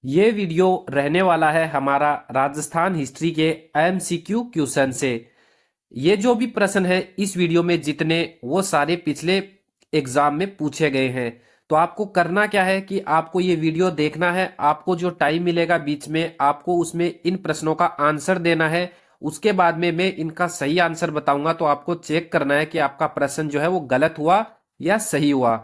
ये वीडियो रहने वाला है हमारा राजस्थान हिस्ट्री के एमसीक्यू क्वेश्चन से। ये जो भी प्रश्न है इस वीडियो में जितने वो सारे पिछले एग्जाम में पूछे गए हैं। तो आपको करना क्या है कि आपको ये वीडियो देखना है। आपको जो टाइम मिलेगा बीच में आपको उसमें इन प्रश्नों का आंसर देना है। उसके बाद में मैं इनका सही आंसर बताऊंगा तो आपको चेक करना है कि आपका प्रश्न जो है वो गलत हुआ या सही हुआ।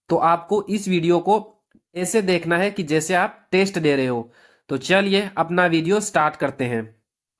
तो आपको इस वीडियो को ऐसे देखना है कि जैसे आप टेस्ट दे रहे हो। तो चलिए अपना वीडियो स्टार्ट करते हैं।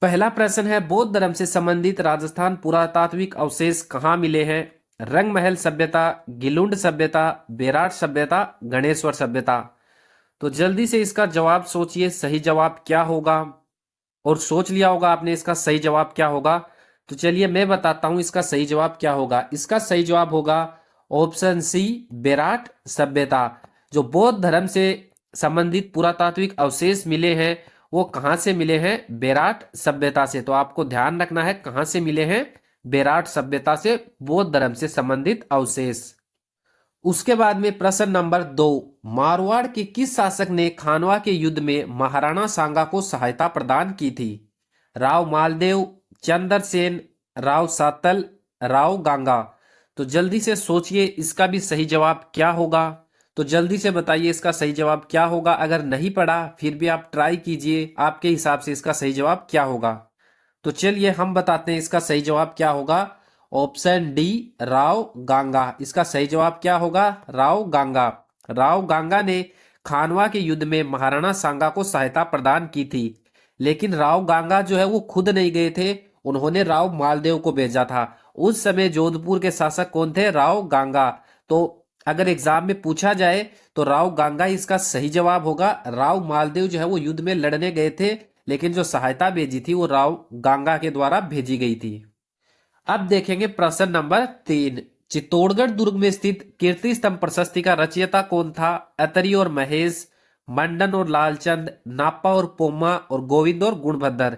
पहला प्रश्न है, बौद्ध धर्म से संबंधित राजस्थान पुरातात्विक अवशेष कहाँ मिले हैं? रंगमहल सभ्यता, गिलुंड सभ्यता, बेराट सभ्यता, गणेश्वर सभ्यता। तो जल्दी से इसका जवाब सोचिए, सही जवाब क्या होगा। और सोच लिया होगा आपने इसका सही जवाब क्या होगा। तो चलिए मैं बताता हूं इसका सही जवाब क्या होगा। इसका सही जवाब होगा ऑप्शन सी, बेराट सभ्यता। जो बौद्ध धर्म से संबंधित पुरातात्विक अवशेष मिले हैं वो कहां से मिले हैं? बेराट सभ्यता से। तो आपको ध्यान रखना है कहां से मिले हैं? बेराट सभ्यता से बौद्ध धर्म से संबंधित अवशेष। उसके बाद में प्रश्न नंबर 2, मारवाड़ के किस शासक ने खानवा के युद्ध में महाराणा सांगा को सहायता प्रदान की थी? राव मालदेव, चंद्रसेन, राव सातल, राव गांगा। तो जल्दी से सोचिए इसका भी सही जवाब क्या होगा। तो जल्दी से बताइए इसका सही जवाब क्या होगा। अगर नहीं पड़ा फिर भी आप ट्राई कीजिए, आपके हिसाब से इसका सही जवाब क्या होगा। तो चलिए हम बताते हैं इसका सही जवाब क्या होगा। ऑप्शन डी, राव गांगा। इसका सही जवाब क्या होगा? राव गांगा। राव गांगा ने खानवा के युद्ध में महाराणा सांगा को सहायता प्रदान की थी। लेकिन राव गांगा जो है वो खुद नहीं गए थे, उन्होंने राव मालदेव को भेजा था। उस समय जोधपुर के शासक कौन थे? राव गांगा। तो अगर एग्जाम में पूछा जाए तो राव गांगा इसका सही जवाब होगा। राव मालदेव जो है वो युद्ध में लड़ने गए थे, लेकिन जो सहायता भेजी थी वो राव गांगा के द्वारा भेजी गई थी। अब देखेंगे प्रश्न नंबर 3, चित्तौड़गढ़ दुर्ग में स्थित कीर्ति स्तंभ प्रशस्ति का रचयिता कौन था? अतरी और महेश, मंडन और लालचंद, नापा और पोमा, और गोविंद और गुणभद्र।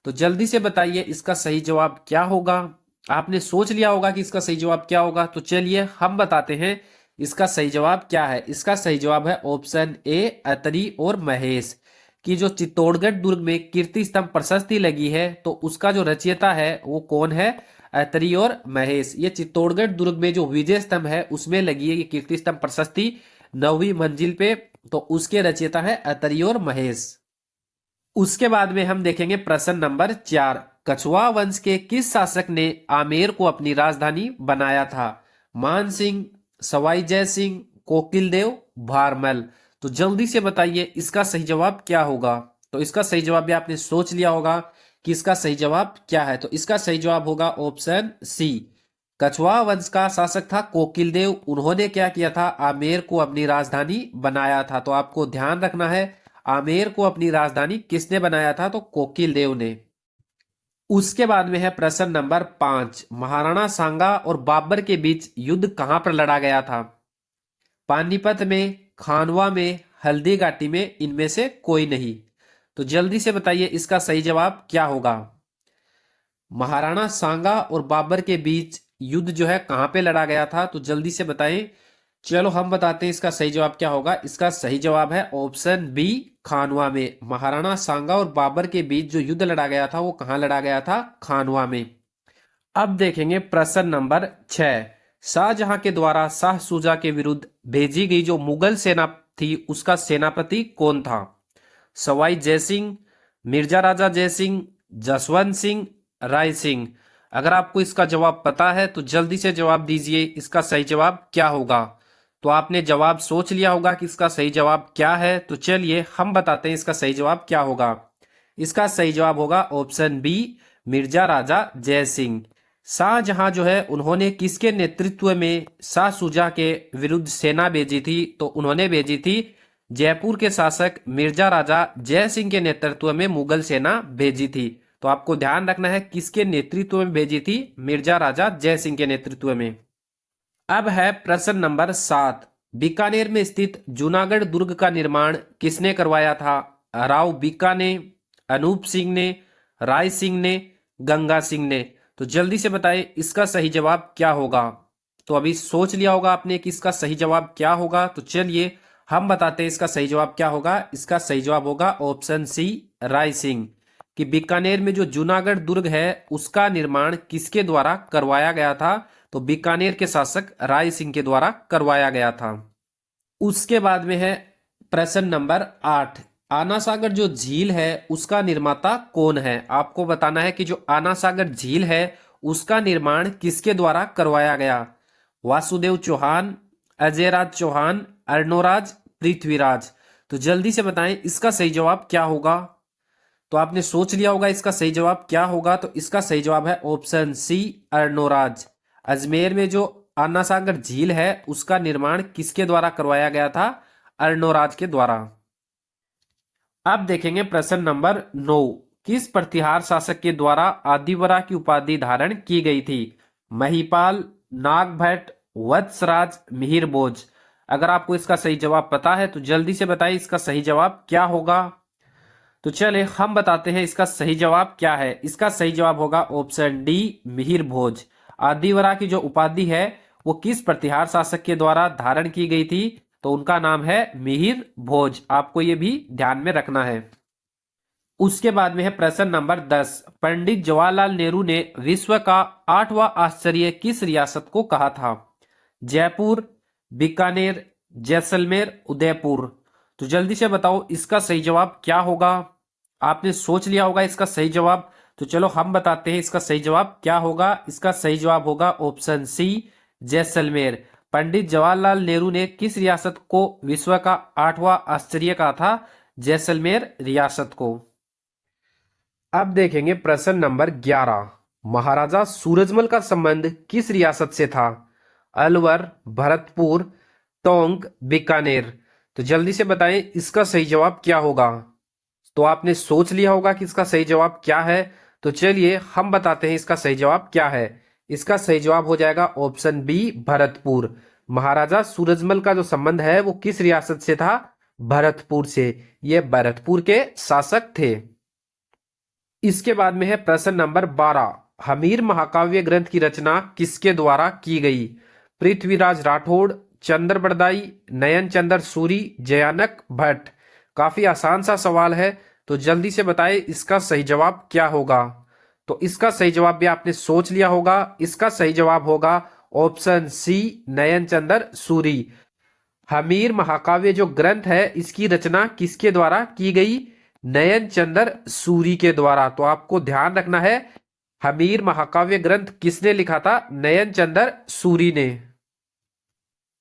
तो जल्दी से बताइए इसका सही जवाब क्या होगा। आपने सोच लिया होगा कि इसका सही जवाब क्या होगा। तो चलिए हम बताते हैं इसका सही जवाब क्या है। इसका सही जवाब है ऑप्शन ए, अतरी और महेश। कि जो चित्तौड़गढ़ दुर्ग में कीर्ति स्तंभ प्रशस्ति लगी है तो उसका जो रचयिता है वो कौन है? अतरी और महेश। ये चित्तौड़गढ़ दुर्ग में जो विजय स्तंभ है उसमें लगी है ये कीर्ति स्तंभ प्रशस्ति 9वीं मंजिल पे। तो उसके रचयिता है अतरी और महेश। उसके बाद में हम देखेंगे प्रश्न नंबर 4, कछुआ वंश के किस शासक ने आमेर को अपनी राजधानी बनाया था? मान सिंह, सवाई जय सिंह, कोकिल देव, भारमल। तो जल्दी से बताइए इसका सही जवाब क्या होगा। तो इसका सही जवाब भी आपने सोच लिया होगा कि इसका सही जवाब क्या है। तो इसका सही जवाब होगा ऑप्शन सी, कछुआ वंश का शासक था कोकिल देव। उन्होंने क्या किया था? आमेर को अपनी राजधानी बनाया था। तो आपको ध्यान रखना है आमेर को अपनी राजधानी किसने बनाया था? तो कोकिल देव ने। उसके बाद में है प्रश्न नंबर 5, महाराणा सांगा और बाबर के बीच युद्ध कहां पर लड़ा गया था? पानीपत में, खानवा में, हल्दी घाटी में, इनमें से कोई नहीं। तो जल्दी से बताइए इसका सही जवाब क्या होगा। महाराणा सांगा और बाबर के बीच युद्ध जो है कहां पे लड़ा गया था? तो जल्दी से बताएं। चलो हम बताते हैं इसका सही जवाब क्या होगा। इसका सही जवाब है ऑप्शन बी, खानवा में। महाराणा सांगा और बाबर के बीच जो युद्ध लड़ा गया था वो कहां लड़ा गया था? खानवा में। अब देखेंगे प्रश्न नंबर 6, शाहजहां के द्वारा शाह शुजा के विरुद्ध भेजी गई जो मुगल सेना थी उसका सेनापति कौन था? सवाई जयसिंह, मिर्जा राजा जयसिंह, जसवंत सिंह, राय सिंह। अगर आपको इसका जवाब पता है तो जल्दी से जवाब दीजिए इसका सही जवाब क्या होगा। तो आपने जवाब सोच लिया होगा कि इसका सही जवाब क्या है। तो चलिए हम बताते हैं इसका सही जवाब क्या होगा। इसका सही जवाब होगा ऑप्शन बी, मिर्जा राजा जय सिंह। शाहजहां जो है उन्होंने किसके नेतृत्व में शाह शुजा के विरुद्ध सेना भेजी थी? तो उन्होंने भेजी थी जयपुर के शासक मिर्जा राजा जय सिंह के नेतृत्व में मुगल सेना भेजी थी। तो आपको ध्यान रखना है किसके नेतृत्व में भेजी थी? मिर्जा राजा जय सिंह के नेतृत्व में। अब है प्रश्न नंबर 7, बीकानेर में स्थित जूनागढ़ दुर्ग का निर्माण किसने करवाया था? राव बीका ने, अनूप सिंह ने, राय सिंह ने, गंगा सिंह ने। तो जल्दी से बताएं इसका सही जवाब क्या होगा। तो अभी सोच लिया होगा आपने कि इसका सही जवाब क्या होगा। तो चलिए हम बताते हैं इसका सही जवाब क्या होगा। इसका सही जवाब होगा ऑप्शन सी, राय सिंह। कि बीकानेर में जो जूनागढ़ दुर्ग है उसका निर्माण किसके द्वारा करवाया गया था? तो बीकानेर के शासक राय सिंह के द्वारा करवाया गया था। उसके बाद में है प्रश्न नंबर 8। आना सागर जो झील है उसका निर्माता कौन है? आपको बताना है कि जो आना सागर झील है उसका निर्माण किसके द्वारा करवाया गया? वासुदेव चौहान, अजय राज चौहान, अर्णोराज, पृथ्वीराज। तो जल्दी से बताएं इसका सही जवाब क्या होगा। तो आपने सोच लिया होगा इसका सही जवाब क्या होगा। तो इसका सही जवाब है ऑप्शन सी, अर्णोराज। अजमेर में जो आना सागर झील है उसका निर्माण किसके द्वारा करवाया गया था? अर्णोराज के द्वारा। अब देखेंगे प्रश्न नंबर 9। किस प्रतिहार शासक के द्वारा आदिवरा की उपाधि धारण की गई थी? महिपाल, नागभट्ट, वत्सराज, मिहिर भोज। अगर आपको इसका सही जवाब पता है तो जल्दी से बताइए इसका सही जवाब क्या होगा। तो चले हम बताते हैं इसका सही जवाब क्या है। इसका सही जवाब होगा ऑप्शन डी, मिहिर भोज। आदिवरा की जो उपाधि है वो किस प्रतिहार शासक के द्वारा धारण की गई थी? तो उनका नाम है मिहिर भोज। आपको ये भी ध्यान में रखना है। उसके बाद में है प्रश्न नंबर 10। पंडित जवाहरलाल नेहरू ने विश्व का 8वां आश्चर्य किस रियासत को कहा था? जयपुर, बीकानेर, जैसलमेर, उदयपुर। तो जल्दी से बताओ इसका सही जवाब क्या होगा। आपने सोच लिया होगा इसका सही जवाब। तो चलो हम बताते हैं इसका सही जवाब क्या होगा। इसका सही जवाब होगा ऑप्शन सी, जैसलमेर। पंडित जवाहरलाल नेहरू ने किस रियासत को विश्व का 8वां आश्चर्य कहा था? जैसलमेर रियासत को। अब देखेंगे प्रश्न नंबर 11। महाराजा सूरजमल का संबंध किस रियासत से था? अलवर, भरतपुर, टोंक, बीकानेर। तो जल्दी से बताएं इसका सही जवाब क्या होगा। तो आपने सोच लिया होगा कि इसका सही जवाब क्या है। तो चलिए हम बताते हैं इसका सही जवाब क्या है। इसका सही जवाब हो जाएगा ऑप्शन बी, भरतपुर। महाराजा सूरजमल का जो संबंध है वो किस रियासत से था? भरतपुर से। ये भरतपुर के शासक थे। इसके बाद में है प्रश्न नंबर 12। हमीर महाकाव्य ग्रंथ की रचना किसके द्वारा की गई? पृथ्वीराज राठौड़, चंद्र बरदाई, नयन चंद्र सूरी, जयानक भट्ट। काफी आसान सा सवाल है। तो जल्दी से बताएं इसका सही जवाब क्या होगा। तो इसका सही जवाब भी आपने सोच लिया होगा। इसका सही जवाब होगा ऑप्शन सी, नयन चंद्र सूरी। हमीर महाकाव्य जो ग्रंथ है इसकी रचना किसके द्वारा की गई? नयन चंद्र सूरी के द्वारा। तो आपको ध्यान रखना है हमीर महाकाव्य ग्रंथ किसने लिखा था? नयन चंद्र सूरी ने।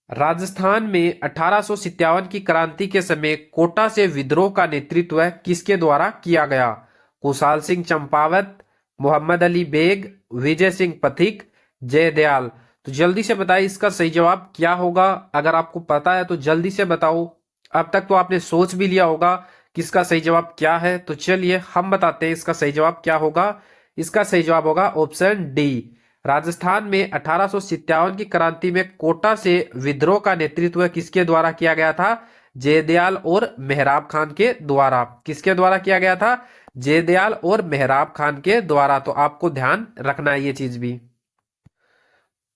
राजस्थान में 1857 की क्रांति के समय कोटा से विद्रोह का नेतृत्व किसके द्वारा किया गया? कुशाल सिंह चंपावत, मोहम्मद अली बेग, विजय सिंह पथिक, जयदयाल। तो जल्दी से बताइए इसका सही जवाब क्या होगा। अगर आपको पता है तो जल्दी से बताओ। अब तक तो आपने सोच भी लिया होगा कि इसका सही जवाब क्या है। तो चलिए हम बताते हैं इसका सही जवाब क्या होगा। इसका सही जवाब होगा ऑप्शन डी। राजस्थान में 1857 की क्रांति में कोटा से विद्रोह का नेतृत्व किसके द्वारा किया गया था? जयदयाल और मेहराब खान के द्वारा। किसके द्वारा किया गया था? जयदयाल और मेहराब खान के द्वारा। तो आपको ध्यान रखना है ये चीज भी।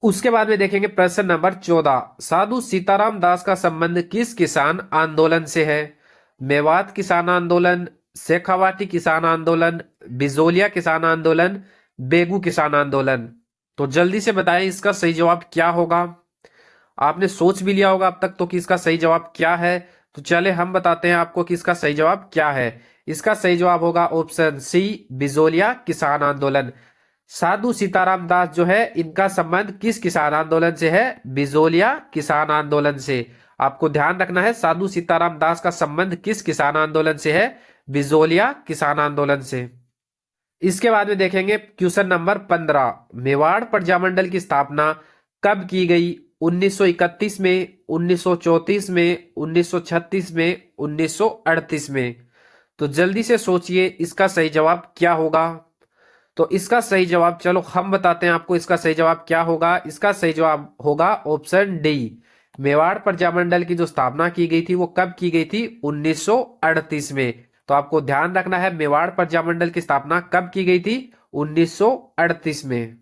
उसके बाद में देखेंगे प्रश्न नंबर 14। साधु सीताराम दास का संबंध किस किसान आंदोलन से है? मेवात किसान आंदोलन, शेखावाटी किसान आंदोलन, बिजोलिया किसान आंदोलन, बेगू किसान आंदोलन। तो जल्दी से बताएं इसका सही जवाब क्या होगा। आपने सोच भी लिया होगा अब तक तो कि इसका सही जवाब क्या है। तो चले हम बताते हैं आपको कि इसका सही जवाब क्या है। इसका सही जवाब होगा ऑप्शन सी, बिजोलिया किसान आंदोलन। साधु सीताराम दास जो है इनका संबंध किस किसान आंदोलन से है? बिजोलिया किसान आंदोलन से। आपको ध्यान रखना है साधु सीताराम दास का संबंध किस किसान आंदोलन से है? बिजोलिया किसान आंदोलन से। इसके बाद में देखेंगे क्वेश्चन नंबर 15। मेवाड़ प्रजामंडल की स्थापना कब की गई? 1931 में, 1934 में, 1936 में, 1938 में। तो जल्दी से सोचिए इसका सही जवाब क्या होगा। तो इसका सही जवाब चलो हम बताते हैं आपको इसका सही जवाब क्या होगा। इसका सही जवाब होगा ऑप्शन डी। मेवाड़ प्रजामंडल की जो स्थापना की गई थी वो कब की गई थी? 1938 में। तो आपको ध्यान रखना है मेवाड़ प्रजामंडल की स्थापना कब की गई थी? 1938 में।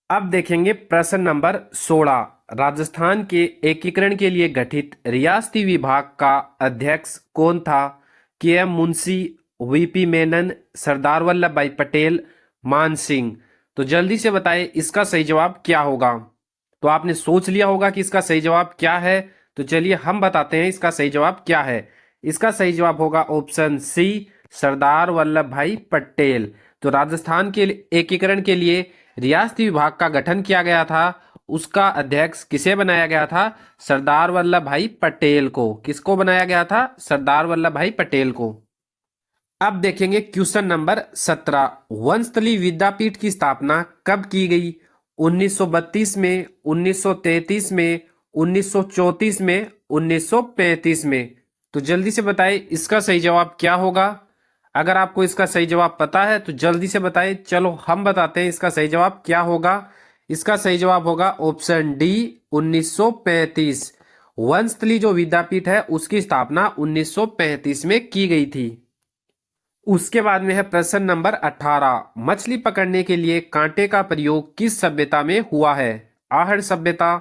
अब देखेंगे प्रश्न नंबर 16। राजस्थान के एकीकरण के लिए गठित रियासती विभाग का अध्यक्ष कौन था? के एम मुंशी, वीपी मेनन, सरदार वल्लभ भाई पटेल, मान सिंह। तो जल्दी से बताइए इसका सही जवाब क्या होगा। तो आपने सोच लिया होगा कि इसका सही जवाब क्या है। तो चलिए हम बताते हैं इसका सही जवाब क्या है। इसका सही जवाब होगा ऑप्शन सी, सरदार वल्लभ भाई पटेल। तो राजस्थान के एकीकरण के लिए रियासती विभाग का गठन किया गया था, उसका अध्यक्ष किसे बनाया गया था? सरदार वल्लभ भाई पटेल को। किसको बनाया गया था? सरदार वल्लभ भाई पटेल को। अब देखेंगे क्वेश्चन नंबर 17। वंशतली विद्यापीठ की स्थापना कब की गई? 1932 में, 1933 में, 1934 में, 1935 में। तो जल्दी से बताइए इसका सही जवाब क्या होगा। अगर आपको इसका सही जवाब पता है तो जल्दी से बताइए। चलो हम बताते हैं इसका सही जवाब क्या होगा। इसका सही जवाब होगा ऑप्शन डी, 1935। वंशतली जो विद्यापीठ है उसकी स्थापना 1935 में की गई थी। उसके बाद में है प्रश्न नंबर 18। मछली पकड़ने के लिए कांटे का प्रयोग किस सभ्यता में हुआ है? आहड़ सभ्यता,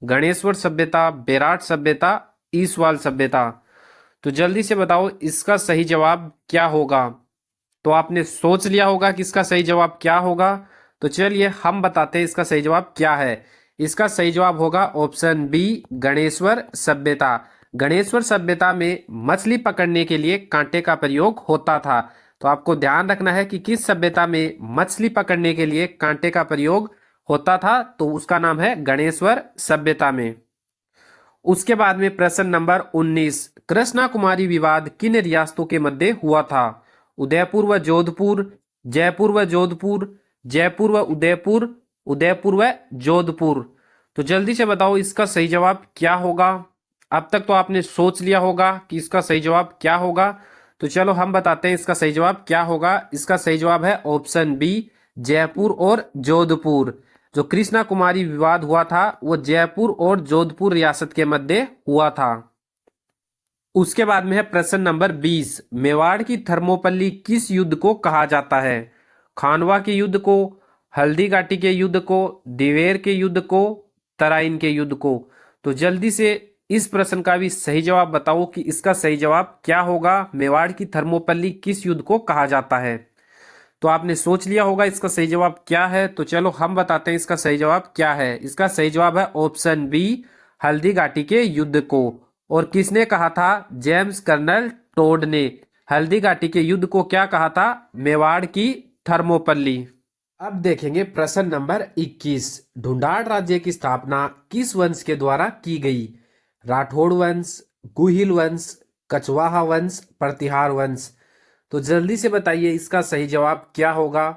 गणेश्वर सभ्यता, बेराट सभ्यता, ईसवाल सभ्यता। तो जल्दी से बताओ इसका सही जवाब क्या होगा। तो आपने सोच लिया होगा कि इसका सही जवाब क्या होगा। तो चलिए हम बताते हैं इसका सही जवाब क्या है। इसका सही जवाब होगा ऑप्शन बी, गणेश्वर सभ्यता। गणेश्वर सभ्यता में मछली पकड़ने के लिए कांटे का प्रयोग होता था। तो आपको ध्यान रखना है कि किस सभ्यता में मछली पकड़ने के लिए कांटे का प्रयोग होता था, तो उसका नाम है गणेश्वर सभ्यता में। उसके बाद में प्रश्न नंबर 19। कृष्णा कुमारी विवाद किन रियासतों के मध्य हुआ था? उदयपुर व जोधपुर, जयपुर व जोधपुर, जयपुर व उदयपुर, उदयपुर व जोधपुर। तो जल्दी से बताओ इसका सही जवाब क्या होगा। अब तक तो आपने सोच लिया होगा कि इसका सही जवाब क्या होगा। तो चलो हम बताते हैं इसका सही जवाब क्या होगा। इसका सही जवाब है ऑप्शन बी, जयपुर और जोधपुर। जो कृष्णा कुमारी विवाद हुआ था वो जयपुर और जोधपुर रियासत के मध्य हुआ था। उसके बाद में है प्रश्न नंबर 20। मेवाड़ की थर्मोपल्ली किस युद्ध को कहा जाता है? खानवा के युद्ध को, हल्दी घाटी के युद्ध को, दिवेर के युद्ध को, तराइन के युद्ध को। तो जल्दी से इस प्रश्न का भी सही जवाब बताओ कि इसका सही जवाब क्या होगा। मेवाड़ की थर्मोपल्ली किस युद्ध को कहा जाता है? तो आपने सोच लिया होगा इसका सही जवाब क्या है। तो चलो हम बताते हैं इसका सही जवाब क्या है। इसका सही जवाब है ऑप्शन बी, हल्दी घाटी के युद्ध को। और किसने कहा था? जेम्स कर्नल टोड ने हल्दी घाटी के युद्ध को क्या कहा था? मेवाड़ की थर्मोपल्ली। अब देखेंगे प्रश्न नंबर 21। ढूंढाड़ राज्य की स्थापना किस वंश के द्वारा की गई? राठौड़ वंश, गुहिल वंश, कछवाहा वंश, प्रतिहार वंश। तो जल्दी से बताइए इसका सही जवाब क्या होगा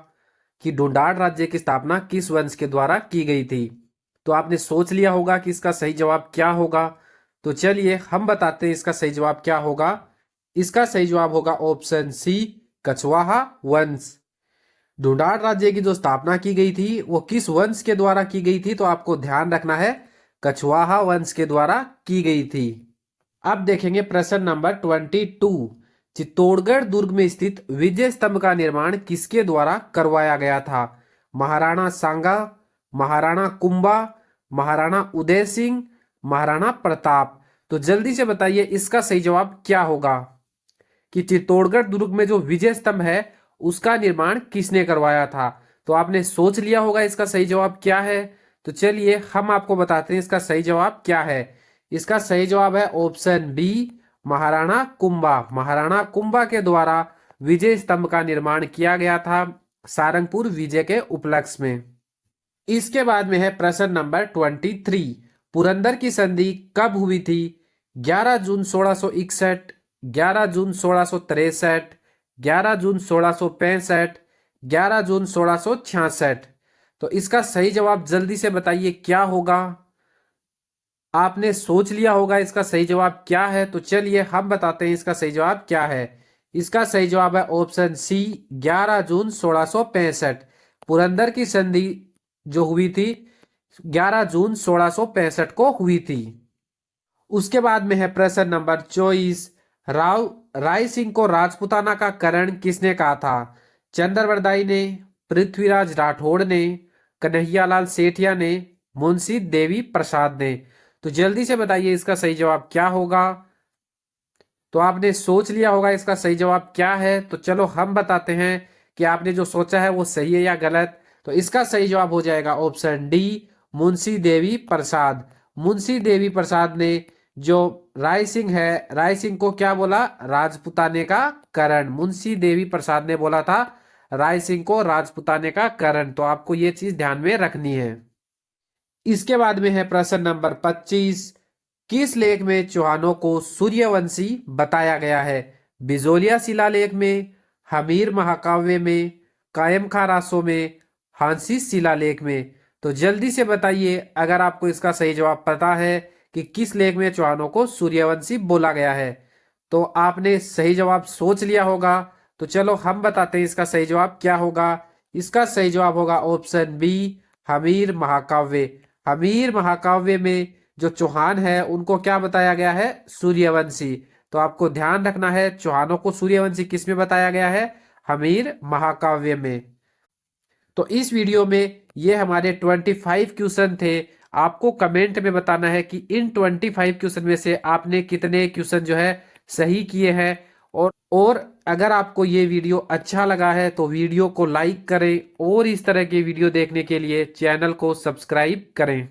कि ढूंढाड़ राज्य की स्थापना किस वंश के द्वारा की गई थी। तो आपने सोच लिया होगा कि इसका सही जवाब क्या होगा। तो चलिए हम बताते हैं इसका सही जवाब क्या होगा। इसका सही जवाब होगा ऑप्शन सी, कछवाहा वंश। ढूंढाड़ राज्य की जो स्थापना की गई थी वो किस वंश के द्वारा की गई थी? तो आपको ध्यान रखना है, कछवाहा वंश के द्वारा की गई थी। अब देखेंगे प्रश्न नंबर 22। चित्तौड़गढ़ दुर्ग में स्थित विजय स्तंभ का निर्माण किसके द्वारा करवाया गया था? महाराणा सांगा, महाराणा कुंभा, महाराणा उदय सिंह, महाराणा प्रताप। तो जल्दी से बताइए इसका सही जवाब क्या होगा कि चित्तौड़गढ़ दुर्ग में जो विजय स्तंभ है उसका निर्माण किसने करवाया था। तो आपने सोच लिया होगा इसका सही जवाब क्या है। तो चलिए हम आपको बताते हैं इसका सही जवाब क्या है। इसका सही जवाब है ऑप्शन बी, महाराणा कुंभा। महाराणा कुंभा के द्वारा विजय स्तंभ का निर्माण किया गया था सारंगपुर विजय के उपलक्ष्य में। इसके बाद में है प्रश्न नंबर 23। पुरंदर की संधि कब हुई थी? 11 जून 1661, 11 जून 1663, 11 जून 1665, 11 जून 1666। तो इसका सही जवाब जल्दी से बताइए क्या होगा। आपने सोच लिया होगा इसका सही जवाब क्या है। तो चलिए हम बताते हैं इसका सही जवाब क्या है। इसका सही जवाब है ऑप्शन सी, 11 जून 1665। पुरंदर की संधि जो हुई थी 11 जून 1665 को हुई थी। उसके बाद में है प्रश्न नंबर 24। राय सिंह को राजपूताना का करण किसने कहा था? चंद्रवरदाई ने, पृथ्वीराज राठौड़ ने, कन्हैयालाल सेठिया ने, मुंशी देवी प्रसाद ने। तो जल्दी से बताइए इसका सही जवाब क्या होगा। तो आपने सोच लिया होगा इसका सही जवाब क्या है, तो चलो हम बताते हैं कि आपने जो सोचा है वो सही है या गलत। तो इसका सही जवाब हो जाएगा ऑप्शन डी, मुंशी देवी प्रसाद। मुंशी देवी प्रसाद ने जो राय सिंह है, राय सिंह को क्या बोला, राजपुताने का करण। मुंशी देवी प्रसाद ने बोला था राय सिंह को राजपुताने का करण। तो आपको ये चीज ध्यान में रखनी है। इसके बाद में है प्रश्न नंबर 25। किस लेख में चौहानों को सूर्यवंशी बताया गया है? बिजोलिया शिलालेख में, हमीर महाकाव्य में, कायमखा रासो में, हांसी शिलालेख में। तो जल्दी से बताइए अगर आपको इसका सही जवाब पता है कि किस लेख में चौहानों को सूर्यवंशी बोला गया है। तो आपने सही जवाब सोच लिया होगा। तो चलो हम बताते हैं इसका सही जवाब क्या होगा। इसका सही जवाब होगा ऑप्शन बी, हमीर महाकाव्य। हमीर महाकाव्य में जो चौहान है उनको क्या बताया गया है, सूर्यवंशी। तो आपको ध्यान रखना है चौहानों को सूर्यवंशी किस में बताया गया है, हमीर महाकाव्य में। तो इस वीडियो में ये हमारे 25 क्वेश्चन थे। आपको कमेंट में बताना है कि इन 25 क्वेश्चन में से आपने कितने क्वेश्चन जो है सही किए हैं। और अगर आपको ये वीडियो अच्छा लगा है तो वीडियो को लाइक करें और इस तरह के वीडियो देखने के लिए चैनल को सब्सक्राइब करें।